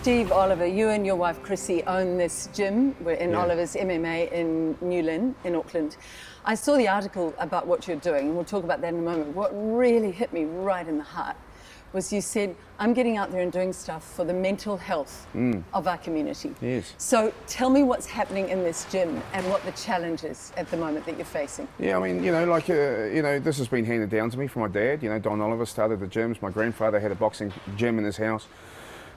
Steve Oliver, you and your wife Krissy own this gym. We're in Oliver's MMA in Lynn, in Auckland. I saw the article about what you're doing, and we'll talk about that in a moment. What really hit me right in the heart was you said, I'm getting out there and doing stuff for the mental health of our community. Yes. So tell me what's happening in this gym and what the challenge is at the moment that you're facing. Yeah, I mean, this has been handed down to me from my dad. Don Oliver started the gyms. My grandfather had a boxing gym in his house.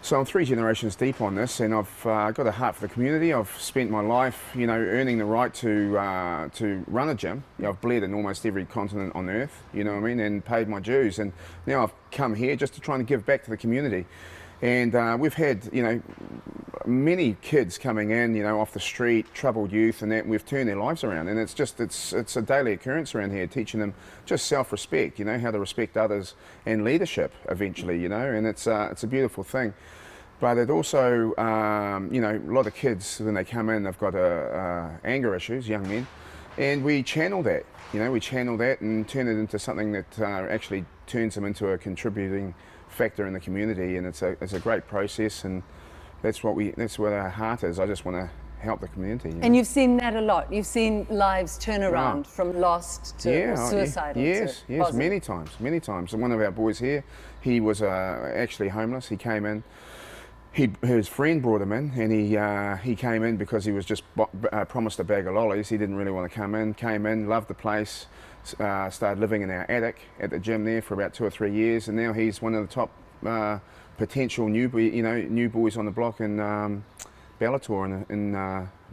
So I'm 3 generations deep on this, and I've got a heart for the community. I've spent my life, earning the right to run a gym. I've bled in almost every continent on earth, and paid my dues. And now I've come here just to try and give back to the community. And we've had, many kids coming in, off the street, troubled youth, and that, and we've turned their lives around. And it's a daily occurrence around here, teaching them just self-respect, how to respect others and leadership eventually, and it's a beautiful thing. But it also, a lot of kids, when they come in, they've got anger issues, young men, and we channel that, and turn it into something that actually turns them into a contributing factor in the community, and it's a great process, and that's what our heart is. I just want to help the community. And you've seen that a lot. You've seen lives turn around from lost to suicidal. Yes, to yes, many times. And one of our boys here, he was actually homeless. He came in. His friend brought him in, and he came in because he was just promised a bag of lollies. He didn't really want to come in. Came in, loved the place. Started living in our attic at the gym there for about 2 or 3 years, and now he's one of the top potential new boys on the block in Bellator in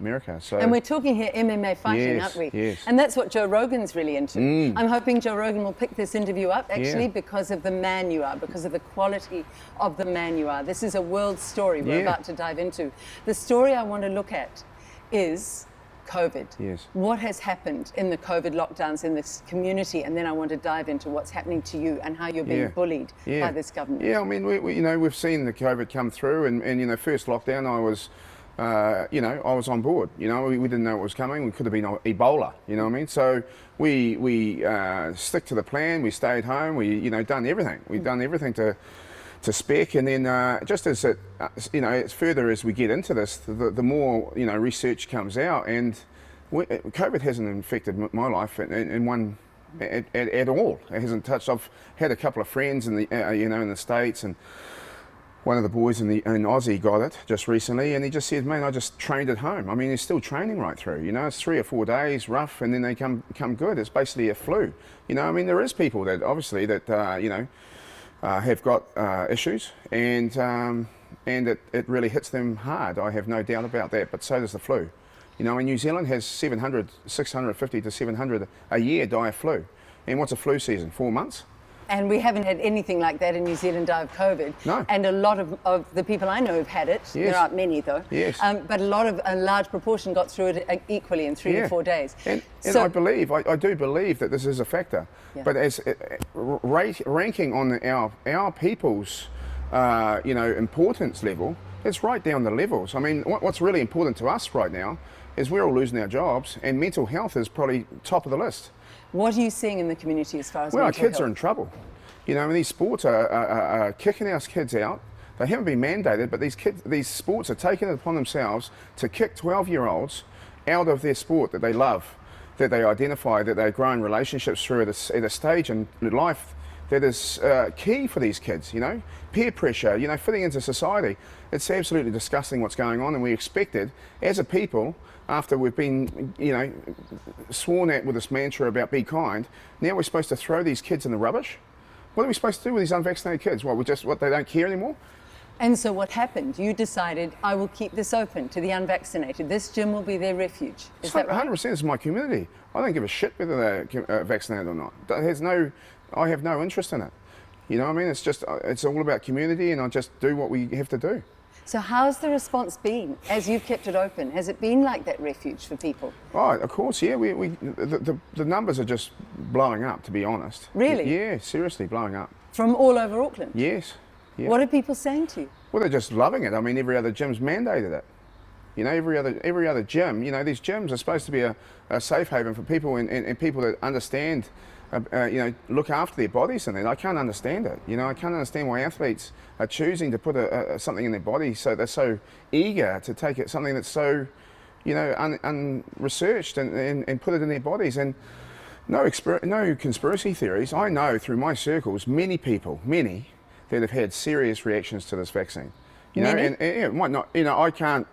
America. So, and we're talking here MMA fighting, aren't we? Yes. And that's what Joe Rogan's really into. I'm hoping Joe Rogan will pick this interview up actually because of the man you are, because of the quality of the man you are. This is a world story we're about to dive into. The story I want to look at is COVID. Yes. What has happened in the COVID lockdowns in this community, and then I want to dive into what's happening to you and how you're being bullied by this government. Yeah, I mean, we've seen the COVID come through, and first lockdown, I was on board. We didn't know what was coming. We could have been Ebola. You know what I mean? So we stick to the plan. We stayed home. We done everything. We've done everything to spec, and then just as it, as further as we get into this, the more research comes out, and COVID hasn't infected my life in one at all. It hasn't touched. I've had a couple of friends in the in the States, and one of the boys in Aussie got it just recently, and he just said, "Man, I just trained at home." I mean, he's still training right through. It's 3 or 4 days rough, and then they come good. It's basically a flu. I mean, there is people that obviously that have got issues, and it really hits them hard. I have no doubt about that, but so does the flu. And New Zealand has 650 to 700 a year die of flu. And what's a flu season? 4 months? And we haven't had anything like that in New Zealand die of COVID. No. And a lot of the people I know have had it. There aren't many though. Yes. But a large proportion got through it equally in 3 to 4 days. And so, I do believe that this is a factor. But as ranking on our people's importance level, it's right down the levels. I mean, what's really important to us right now is we're all losing our jobs, and mental health is probably top of the list. What are you seeing in the community as far as well, mental our kids health? are in trouble. These sports are kicking our kids out. They haven't been mandated, but these sports are taking it upon themselves to kick 12-year-olds out of their sport that they love, that they identify, that they're growing relationships through at a stage in life that is key for these kids. Peer pressure, fitting into society. It's absolutely disgusting what's going on, and we expected, as a people, after we've been, sworn at with this mantra about be kind, now we're supposed to throw these kids in the rubbish? What are we supposed to do with these unvaccinated kids? What, they don't care anymore? And so what happened? You decided, I will keep this open to the unvaccinated. This gym will be their refuge. Is that right? 100%, it's my community. I don't give a shit whether they're vaccinated or not. I have no interest in it. I mean? It's all about community, and I just do what we have to do. So how's the response been as you've kept it open? Has it been like that refuge for people? Right, of course, yeah. The numbers are just blowing up, to be honest. Really? Yeah, seriously, blowing up. From all over Auckland? Yes. Yeah. What are people saying to you? Well, they're just loving it. I mean, every other gym's mandated it. Every other gym. These gyms are supposed to be a safe haven for people and people that understand look after their bodies and that. I can't understand it. You know, I can't understand why athletes are choosing to put something in their body, so they're so eager to take it, something that's so, unresearched and put it in their bodies. And no conspiracy theories. I know through my circles many people, that have had serious reactions to this vaccine. And it might not, I can't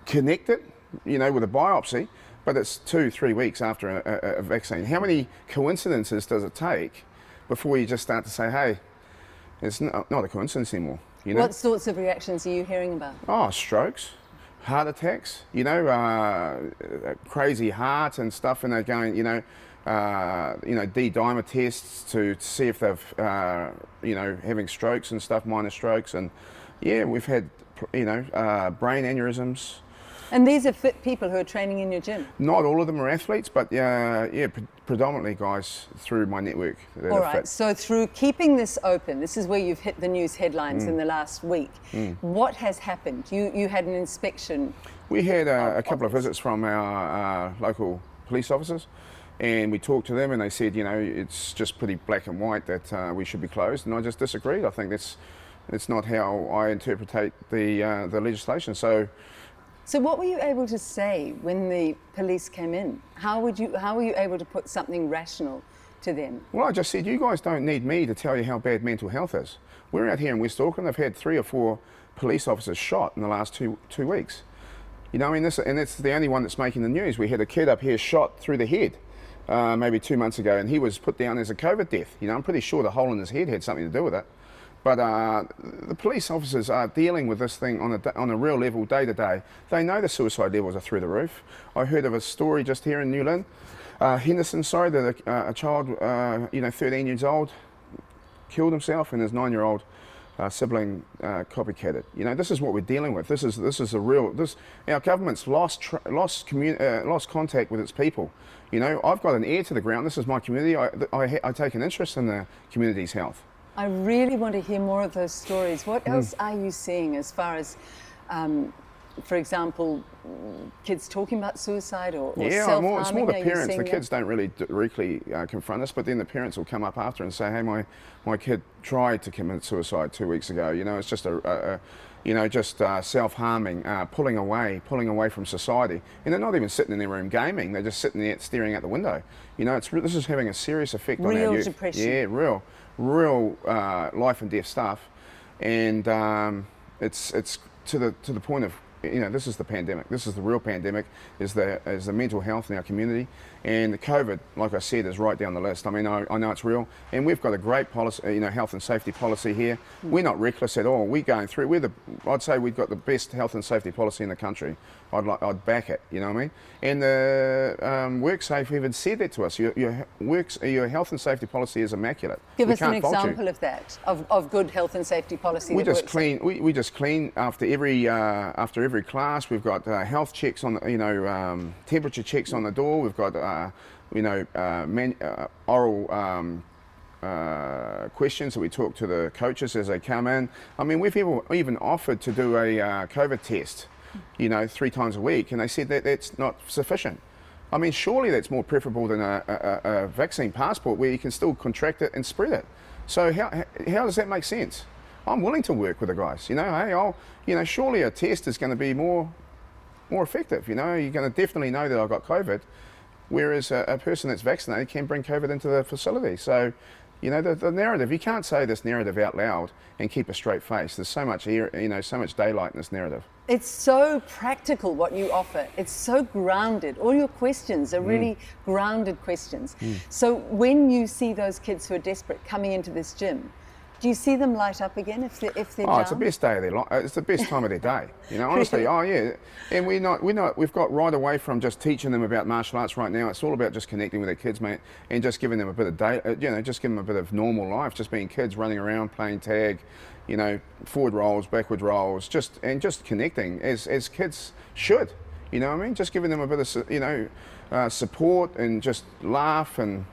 connect it, with a biopsy, but it's 2-3 weeks after a vaccine. How many coincidences does it take before you just start to say, hey, it's not a coincidence anymore? What sorts of reactions are you hearing about? Oh, strokes, heart attacks, crazy heart and stuff, and they're going, D-dimer tests to see if they've, having strokes and stuff, minor strokes, and we've had, brain aneurysms. And these are fit people who are training in your gym? Not all of them are athletes, but predominantly guys through my network. All right, so through keeping this open, this is where you've hit the news headlines in the last week. What has happened? You had an inspection. We had a couple of visits from our local police officers, and we talked to them, and they said, it's just pretty black and white that we should be closed, and I just disagreed. I think it's not how I interpret the legislation. So what were you able to say when the police came in? How were you able to put something rational to them? Well, I just said, you guys don't need me to tell you how bad mental health is. We're out here in West Auckland. I've had 3 or 4 police officers shot in the last two weeks. And it's the only one that's making the news. We had a kid up here shot through the head maybe 2 months ago, and he was put down as a COVID death. I'm pretty sure the hole in his head had something to do with it. But the police officers are dealing with this thing on a real level, day to day. They know the suicide levels are through the roof. I heard of a story just here in Lynn, Henderson, that a child, 13 years old, killed himself, and his 9-year-old sibling copycatted. This is what we're dealing with. This is a real. Our government's lost contact with its people. I've got an ear to the ground. This is my community. I take an interest in the community's health. I really want to hear more of those stories. What else are you seeing as far as, for example, kids talking about suicide or self-harming? It's more the parents. The kids don't really directly confront us, but then the parents will come up after and say, hey, my kid tried to commit suicide 2 weeks ago. It's just self-harming, pulling away from society. And they're not even sitting in their room gaming. They're just sitting there staring out the window. This is having a serious effect on our youth. Real depression. Yeah, real life and death stuff. And it's to the point of, this is the pandemic. This is the real pandemic, is the mental health in our community. And the COVID, like I said, is right down the list. I mean, I know it's real. And we've got a great policy, health and safety policy here. We're not reckless at all. We're going through, I'd say we've got the best health and safety policy in the country. I'd back it, you know what I mean? And the WorkSafe even said that to us. Your health and safety policy is immaculate. Give us an example of that, of good health and safety policy. We just clean. We just clean after every class. We've got health checks on temperature checks on the door. We've got oral questions that we talk to the coaches as they come in. I mean, we've even offered to do a COVID test, 3 times a week, and they said that that's not sufficient. I mean, surely that's more preferable than a vaccine passport where you can still contract it and spread it. So how does that make sense? I'm willing to work with the guys. Hey, surely a test is going to be more effective. You're going to definitely know that I've got COVID, whereas a person that's vaccinated can bring COVID into the facility. So, the narrative, you can't say this narrative out loud and keep a straight face. There's so much so much daylight in this narrative. It's so practical what you offer. It's so grounded. All your questions are really grounded questions. So when you see those kids who are desperate coming into this gym, do you see them light up again if they're down? It's the best day of their life. It's the best time of their day. Honestly. Oh yeah. And we've got right away from just teaching them about martial arts right now. It's all about just connecting with their kids, mate, and just giving them a bit of just giving them a bit of normal life, just being kids running around playing tag, forward rolls, backward rolls, just connecting as kids should. You know what I mean? Just giving them a bit of support and just laugh and.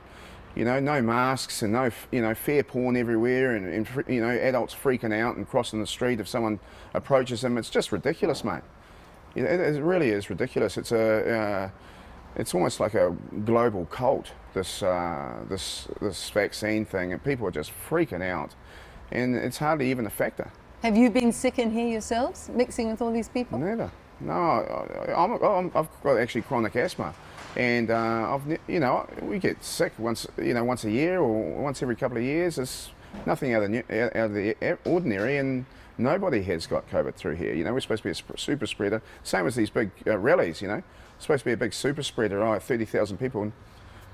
No masks and no, fair porn everywhere and adults freaking out and crossing the street if someone approaches them. It's just ridiculous, mate. It really is ridiculous. It's it's almost like a global cult, this vaccine thing, and people are just freaking out, and it's hardly even a factor. Have you been sick in here yourselves, mixing with all these people? Never. No, I've got actually chronic asthma, and we get sick once a year or once every couple of years. It's nothing out of the ordinary, and nobody has got COVID through here. We're supposed to be a super spreader, same as these big rallies. Supposed to be a big super spreader. 30,000 people, and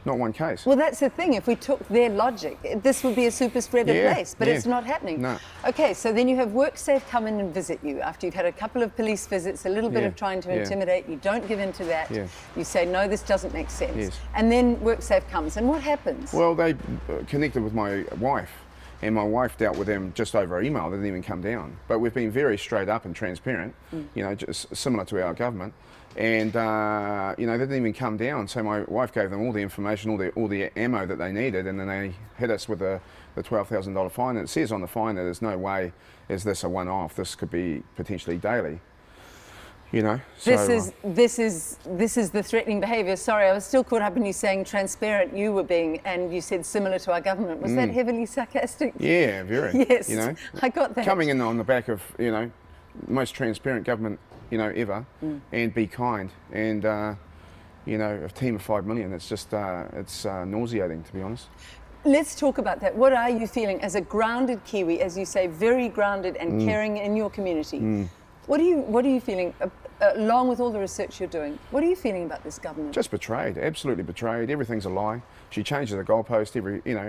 not one case. Well, that's the thing. If we took their logic, this would be a super spreader place, but it's not happening. No. Okay, so then you have WorkSafe come in and visit you after you've had a couple of police visits, a little bit of trying to intimidate. You don't give in to that. Yeah. You say, no, this doesn't make sense. Yes. And then WorkSafe comes, and what happens? Well, they connected with my wife, and my wife dealt with them just over email. They didn't even come down. But we've been very straight up and transparent, just similar to our government. And they didn't even come down. So my wife gave them all the information, all the ammo that they needed, and then they hit us with the $12,000 fine. And it says on the fine that there's no way is this a one-off. This could be potentially daily. This is the threatening behaviour. Sorry, I was still caught up in you saying transparent you were being, and you said similar to our government. Was that heavily sarcastic? Yeah, very. Yes, I got that. Coming in on the back of most transparent government ever, and be kind, and a team of 5 million. It's just it's nauseating, to be honest. Let's talk about that. What are you feeling as a grounded Kiwi, as you say, very grounded and caring in your community? What are you feeling, along with all the research you're doing? What are you feeling about this government? Just betrayed, absolutely betrayed. Everything's a lie. She changes the goalpost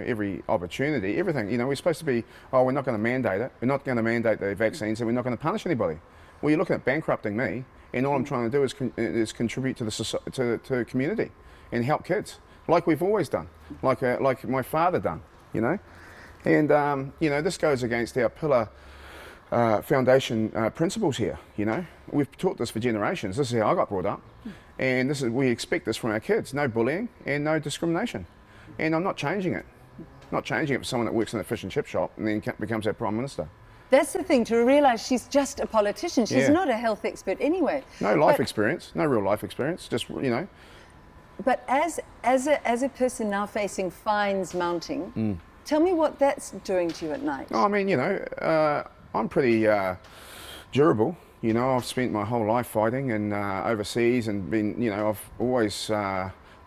every opportunity. Everything. We're supposed to be. Oh, we're not going to mandate it. We're not going to mandate the vaccines, and we're not going to punish anybody. Well, you're looking at bankrupting me, and all I'm trying to do is contribute to the community and help kids, like we've always done, like my father done, And this goes against our pillar foundation principles here. We've taught this for generations. This is how I got brought up, and we expect this from our kids: no bullying and no discrimination. And I'm not changing it. Not changing it for someone that works in a fish and chip shop and then becomes our prime minister. That's the thing, to realise she's just a politician. She's not a health expert anyway. No life experience, no real life experience, just, But as a person now facing fines mounting, tell me what that's doing to you at night. Oh, I mean, I'm pretty durable. I've spent my whole life fighting and overseas, and been, I've always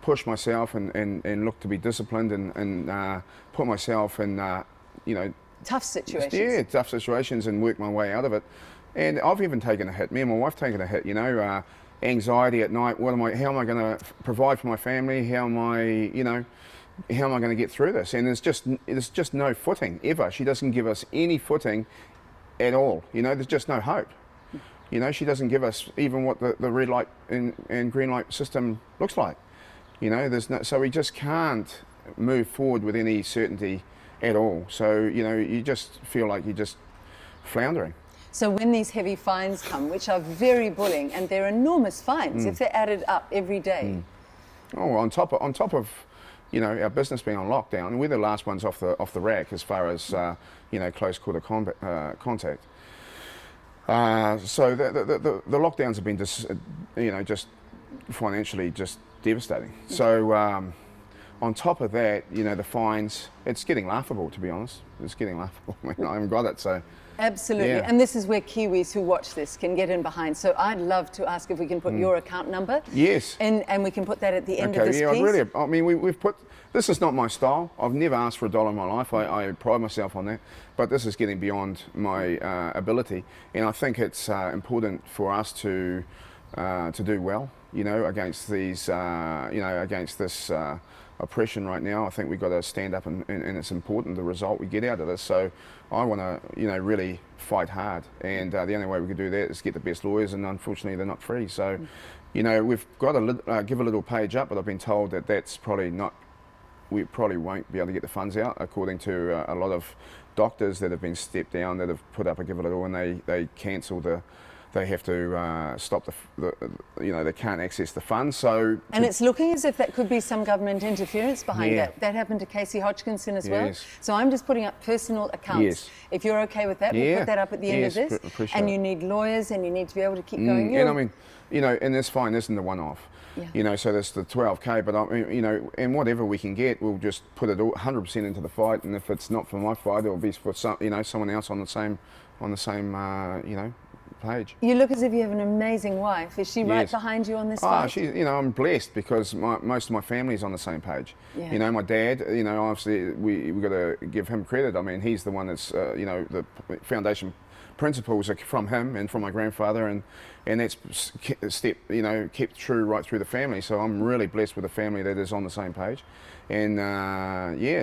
pushed myself and looked to be disciplined and put myself in, tough situations. Yeah, tough situations, and work my way out of it. And I've even taken a hit. Me and my wife taken a hit. Anxiety at night. How am I going to provide for my family? How am I going to get through this? And there's just no footing ever. She doesn't give us any footing at all. There's just no hope. She doesn't give us even what the red light and green light system looks like. So we just can't move forward with any certainty at all. So, you just feel like you're just floundering. So when these heavy fines come, which are very bullying, and they're enormous fines if they're added up every day. Oh, on top of our business being on lockdown, and we're the last ones off the rack as far as close quarter contact. So the lockdowns have been just financially just devastating. So on top of that, the fines, it's getting laughable, to be honest. It's getting laughable. I haven't got it, so. Absolutely, yeah. And this is where Kiwis who watch this can get in behind. So I'd love to ask if we can put your account number. Yes. And we can put that at the end of this piece. We've put, this is not my style. I've never asked for $1 in my life. I pride myself on that. But this is getting beyond my ability. And I think it's important for us to do well, against these, against this oppression right now. I think we've got to stand up, and it's important the result we get out of this. So I want to, really fight hard, and the only way we can do that is get the best lawyers, and unfortunately they're not free. So, we've got to give a little page up, but I've been told that that's probably not. We probably won't be able to get the funds out, according to a lot of doctors that have been stepped down, that have put up a give a little, and they cancel the they have to stop they can't access the funds. So and it's looking as if that could be some government interference behind Yeah. that. That happened to Casey Hodgkinson as well. Yes. So I'm just putting up personal accounts. Yes. If you're okay with that, we'll Yeah. put that up at the end of Yes, this. appreciate And it. you need lawyers, and you need to be able to keep going. And I mean, and this fine isn't the one-off. Yeah. So that's the 12K, but I mean, and whatever we can get, we'll just put it all 100% into the fight. And if it's not for my fight, it'll be for someone else on the same page. You look as if you have an amazing wife. Is she right Yes. behind you on this Ah, fight? I'm blessed because most of my family is on the same page. Yeah. My dad, obviously we got to give him credit. I mean, he's the one that's, the foundation principles are from him and from my grandfather, and that's kept true right through the family. So I'm really blessed with a family that is on the same page. And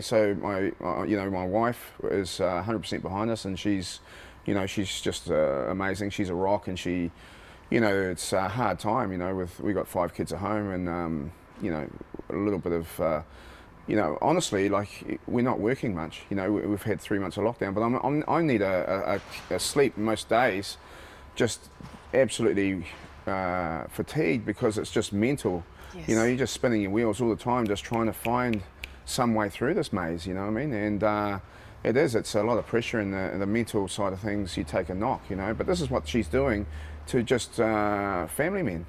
so my wife is 100% behind us, and she's just amazing. She's a rock, and she, it's a hard time, we got 5 kids at home, and a little bit of, honestly, like, we're not working much. We've had 3 months of lockdown, but I need a sleep most days, just absolutely fatigued, because it's just mental. Yes. You're just spinning your wheels all the time, just trying to find some way through this maze. You know what I mean? And it's a lot of pressure in the mental side of things. You take a knock, but this is what she's doing to just family men.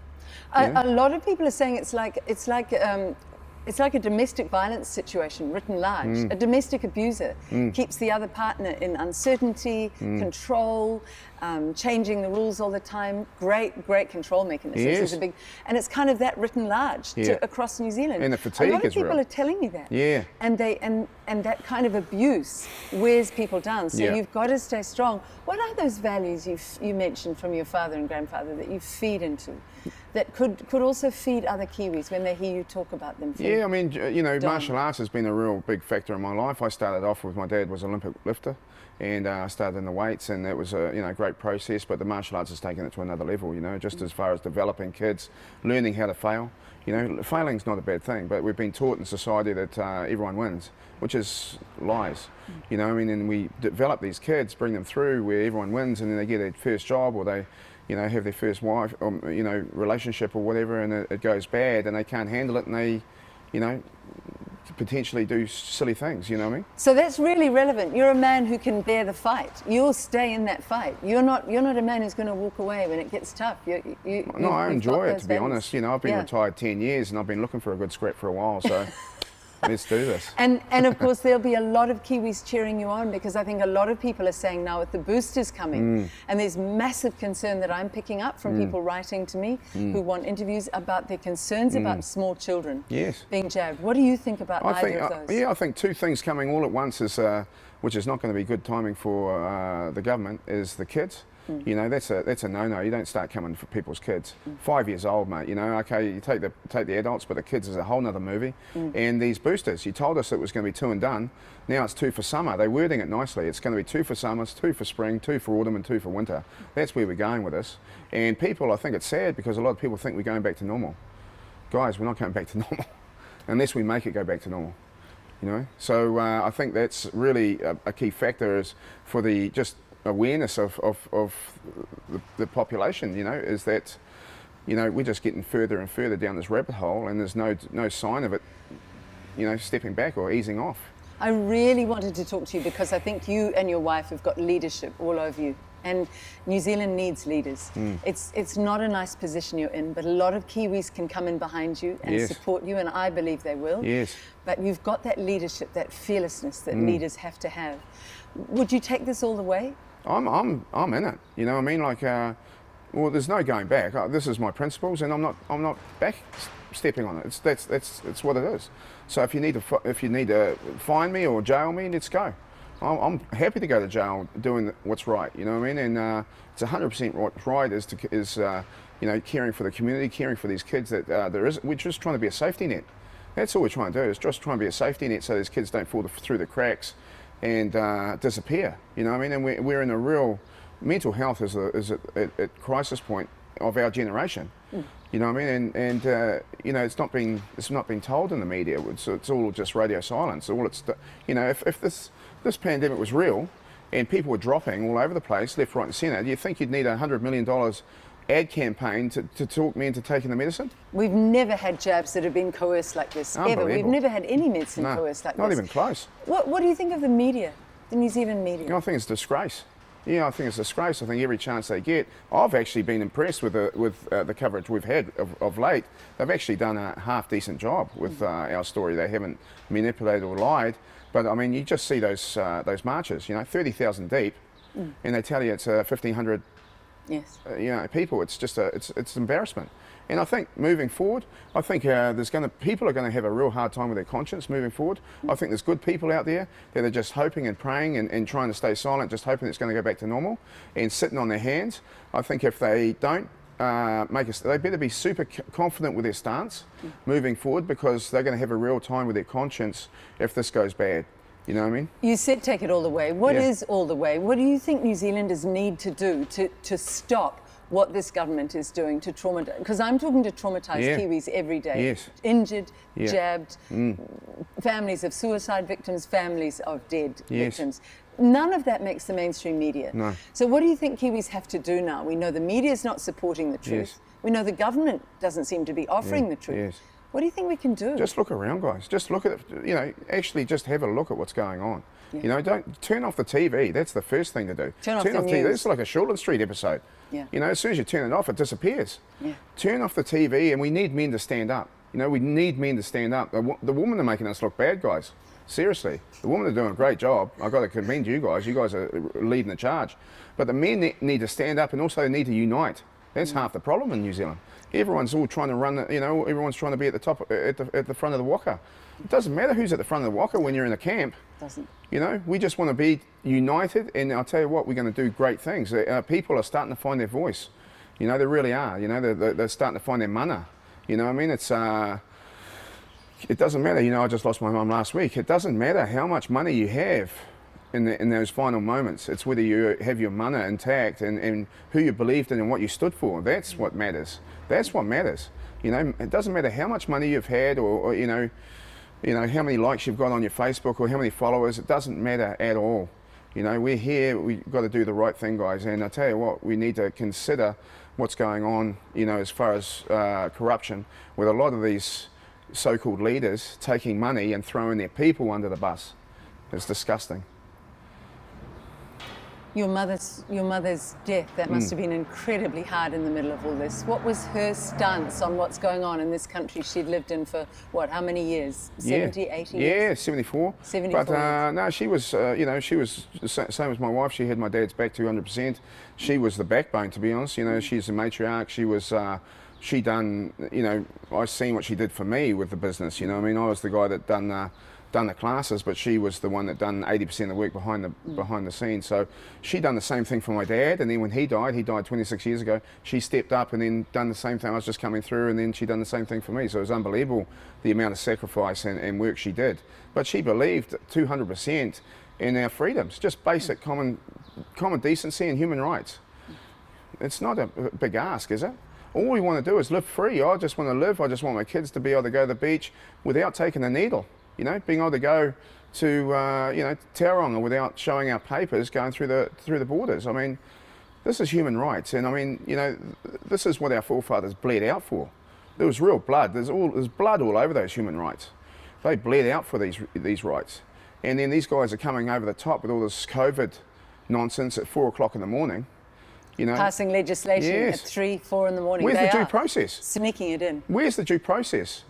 A lot of people are saying it's like a domestic violence situation written large. A domestic abuser keeps the other partner in uncertainty, control, changing the rules all the time. Great control mechanisms. Yes. Is a big, and it's kind of that written large across New Zealand. And the fatigue a lot of is people real. are telling me that. Yeah. And that kind of abuse wears people down. So Yeah. you've got to stay strong. What are those values you mentioned from your father and grandfather that you feed into, that could also feed other Kiwis when they hear you talk about them? Yeah, I mean, martial arts has been a real big factor in my life. I started off with, my dad was an Olympic lifter, and I started in the weights, and that was a great process, but the martial arts has taken it to another level, just as far as developing kids, learning how to fail. Failing's not a bad thing, but we've been taught in society that everyone wins, which is lies. And we develop these kids, bring them through where everyone wins, and then they get their first job, or they have their first wife, or, relationship or whatever, and it goes bad, and they can't handle it, and they, potentially do silly things, you know what I mean? So that's really relevant. You're a man who can bear the fight. You'll stay in that fight. You're not a man who's going to walk away when it gets tough. No, I enjoy it, to be honest. I've been retired 10 years, and I've been looking for a good scrap for a while, so let's do this. And of course there'll be a lot of Kiwis cheering you on, because I think a lot of people are saying now with the boosters coming, and there's massive concern that I'm picking up from people writing to me who want interviews about their concerns about small children being jabbed. What do you think about either of those? I think 2 things coming all at once is, which is not going to be good timing for the government, is the kids. That's a no-no. You don't start coming for people's kids. 5 years old, mate. Okay, you take the adults, but the kids is a whole nother movie. And these boosters, you told us it was going to be 2 and done. Now it's 2 for summer. They're wording it nicely. It's going to be 2 for summers, 2 for spring, 2 for autumn, and 2 for winter. That's where we're going with this. And people, I think it's sad, because a lot of people think we're going back to normal. Guys, we're not going back to normal unless we make it go back to normal. So I think that's really a key factor, is for the just awareness of the population, is that, we're just getting further and further down this rabbit hole, and there's no sign of it, stepping back or easing off. I really wanted to talk to you because I think you and your wife have got leadership all over you, and New Zealand needs leaders. It's not a nice position you're in, but a lot of Kiwis can come in behind you and support you, and I believe they will. Yes. But you've got that leadership, that fearlessness that leaders have to have. Would you take this all the way? I'm in it. You know what I mean? Like, well, there's no going back. This is my principles, and I'm not back stepping on it. It's what it is. So if you need to fine me or jail me, let's go. I'm happy to go to jail doing what's right. You know what I mean? And it's 100% what's right is caring for the community, caring for these kids that we're just trying to be a safety net. That's all we're trying to do, is just trying to be a safety net so these kids don't fall through the cracks and disappear. You know what I mean? And we're in a real mental health is at crisis point of our generation. You know what I mean? And it's not been told in the media. It's all just radio silence. If this pandemic was real, and people were dropping all over the place, left, right and centre, do you think you'd need $100 million ad campaign to talk me into taking the medicine? We've never had jabs that have been coerced like this, ever. We've never had any medicine coerced like this. Not even close. What do you think of the media, the New Zealand media? I think it's a disgrace. Yeah, I think it's a disgrace. I think every chance they get, I've actually been impressed with the coverage we've had of late. They've actually done a half decent job with our story. They haven't manipulated or lied. But I mean, you just see those marches, 30,000 deep, and they tell you it's 1,500. Yes. People. It's just it's embarrassment. And I think moving forward, I think people are going to have a real hard time with their conscience moving forward. I think there's good people out there that are just hoping and praying and trying to stay silent, just hoping it's going to go back to normal and sitting on their hands. I think if they don't they better be super confident with their stance moving forward, because they're going to have a real time with their conscience if this goes bad. You know what I mean? You said take it all the way. What is all the way? What do you think New Zealanders need to do to stop what this government is doing to traumatize? Because I'm talking to traumatised Kiwis every day. Yes. Injured, jabbed, families of suicide victims, families of dead victims. None of that makes the mainstream media. No. So what do you think Kiwis have to do now? We know the media is not supporting the truth. We know the government doesn't seem to be offering the truth. What do you think we can do? Just look around, guys. Just look at it, actually just have a look at what's going on. Don't turn off the TV. That's the first thing to do. Turn off the news. TV. It's like a Shortland Street episode. As soon as you turn it off, it disappears. Turn off the TV, and we need men to stand up. We need men to stand up. The women are making us look bad, guys. Seriously, the women are doing a great job. I've got to commend you guys. You guys are leading the charge. But the men need to stand up, and also they need to unite. That's half the problem in New Zealand. Everyone's all trying to run, everyone's trying to be at the top, at the front of the waka. It doesn't matter who's at the front of the waka when you're in a camp. Doesn't. We just want to be united, and I'll tell you what, we're going to do great things. People are starting to find their voice. They really are. They're starting to find their mana. I mean? It doesn't matter. I just lost my mum last week. It doesn't matter how much money you have in those final moments. It's whether you have your mana intact and who you believed in and what you stood for. That's what matters. That's what matters. It doesn't matter how much money you've had or how many likes you've got on your Facebook or how many followers. It doesn't matter at all. We're here. We've got to do the right thing, guys. And I tell you what, we need to consider what's going on. As far as corruption, with a lot of these so-called leaders taking money and throwing their people under the bus. It's disgusting. Your mother's death, that must have been incredibly hard in the middle of all this. What was her stance on what's going on in this country she'd lived in for, how many years? 70, 80 years? Yeah, 74. 74 But no, she was, she was the same as my wife. She had my dad's back 200%. She was the backbone, to be honest. She's a matriarch. She was, I seen what she did for me with the business. I was the guy that done the classes, but she was the one that done 80% of the work behind the scenes. So she done the same thing for my dad, and then when he died 26 years ago, she stepped up and then done the same thing. I was just coming through, and then she done the same thing for me. So it was unbelievable the amount of sacrifice and work she did. But she believed 200% in our freedoms, just basic common decency and human rights. It's not a big ask, is it? All we want to do is live free. I just want to live. I just want my kids to be able to go to the beach without taking a needle. Being able to go to Tauranga without showing our papers going through the borders. I mean, this is human rights, and this is what our forefathers bled out for. There was real blood. There's blood all over those human rights. They bled out for these rights, and then these guys are coming over the top with all this COVID nonsense at 4 o'clock in the morning. Passing legislation at 3, 4 in the morning. Where's the due process? Sneaking it in. Where's the due process?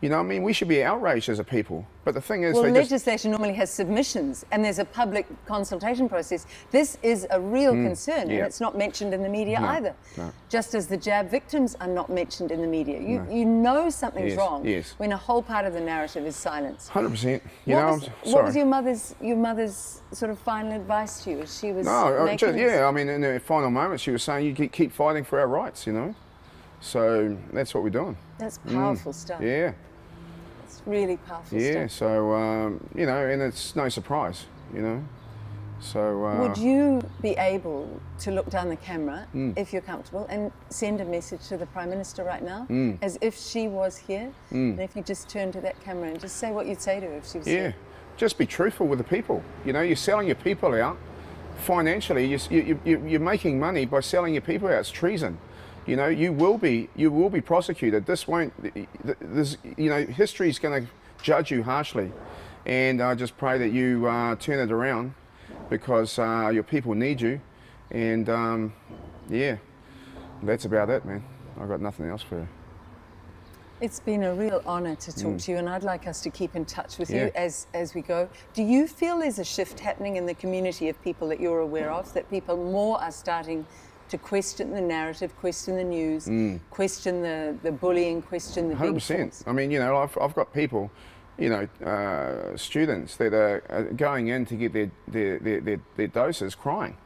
We should be outraged as a people. But the thing is, legislation normally has submissions, and there's a public consultation process. This is a real concern, and it's not mentioned in the media either. No. Just as the jab victims are not mentioned in the media. You know something's wrong when a whole part of the narrative is silenced. 100%. What was your mother's sort of final advice to you as she was making this? in her final moments, she was saying, you keep fighting for our rights, So that's what we're doing. That's powerful stuff. Yeah. It's really powerful stuff. Yeah, so, and it's no surprise, So... Would you be able to look down the camera, if you're comfortable, and send a message to the Prime Minister right now, as if she was here? And if you just turn to that camera and just say what you'd say to her if she was here? Just be truthful with the people. You're selling your people out. financially, you're making money by selling your people out. It's treason. You know, you will be prosecuted. This won't. There's, you know, history's going to judge you harshly, and I just pray that you turn it around, because your people need you, and yeah, that's about it, man. I've got nothing else for you. It's been a real honour to talk to you, and I'd like us to keep in touch with Yeah. you as we go. Do you feel there's a shift happening in the community of people that you're aware of, that people more are starting to question the narrative, question the news, question the bullying, question the big 100%. thoughts? I mean, you know, I've got people, you know, students that are going in to get their doses crying.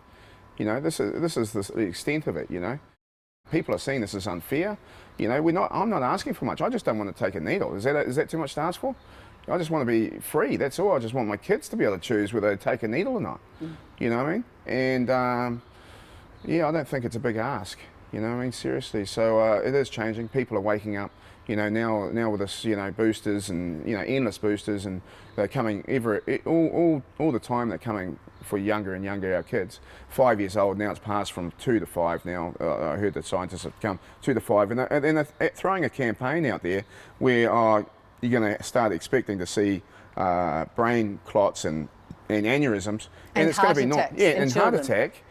You know, this is the extent of it, you know. People are seeing this as unfair. You know, I'm not asking for much. I just don't want to take a needle. Is that too much to ask for? I just want to be free. That's all. I just want my kids to be able to choose whether they take a needle or not. You know what I mean? And yeah, I don't think it's a big ask. You know what I mean? Seriously. So it is changing. People are waking up. You know, now with this, you know, boosters and, you know, endless boosters, and they're coming all the time. They're coming for younger and younger, our kids. 5 years old now, it's passed from 2 to 5 now. I heard that scientists have come 2 to 5, and they're throwing a campaign out there where you're going to start expecting to see brain clots and aneurysms, and it's going to be heart attack.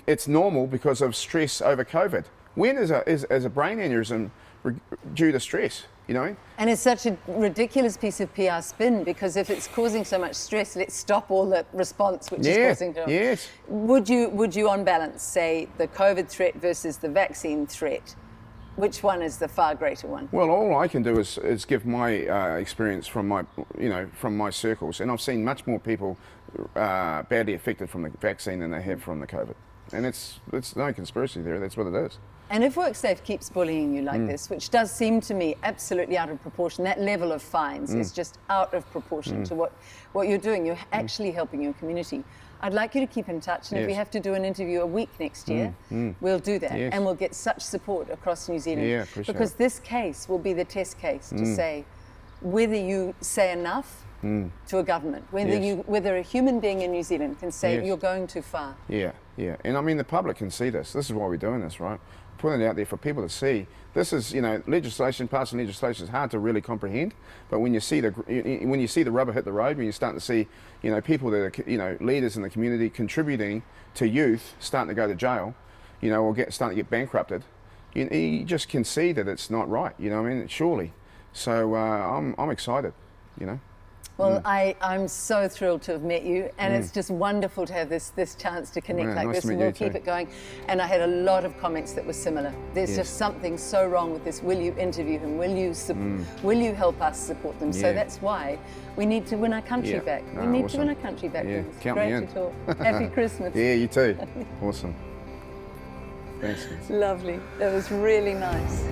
It's normal because of stress over COVID. When is a brain aneurysm due to stress? You know? And it's such a ridiculous piece of PR spin, because if it's causing so much stress, let's stop all the response which is causing it. Yes. Would you on balance say the COVID threat versus the vaccine threat, which one is the far greater one? Well, all I can do is give my experience from my circles, and I've seen much more people badly affected from the vaccine than they have from the COVID. And it's no conspiracy theory, that's what it is. And if WorkSafe keeps bullying you like this, which does seem to me absolutely out of proportion, that level of fines is just out of proportion to what you're doing. You're actually helping your community. I'd like you to keep in touch, and if we have to do an interview a week next year, we'll do that. Yes. And we'll get such support across New Zealand. Yeah, appreciate because it. this case will be the test case to say whether you say enough to a government, whether a human being in New Zealand can say you're going too far. Yeah. And I mean, the public can see this. This is why we're doing this, right? Putting it out there for people to see. This is, you know, passing legislation is hard to really comprehend. But when you see the rubber hit the road, when you're starting to see, you know, people that are, you know, leaders in the community contributing to youth starting to go to jail, you know, or starting to get bankrupted, you just can see that it's not right. You know what I mean? Surely. So I'm excited. You know. Well, I'm so thrilled to have met you, and it's just wonderful to have this chance to connect like nice this, to meet and we'll you keep too. it going. And I had a lot of comments that were similar. There's Yes. just something so wrong with this. Will you interview him? Will you help us support them? So Yeah. that's why we need to win our country Yeah. back. No, We need to awesome. win our country back. Yeah, It's count me great in. to talk. Happy Christmas. Yeah, you too. Awesome. Thanks. Lovely. That was really nice.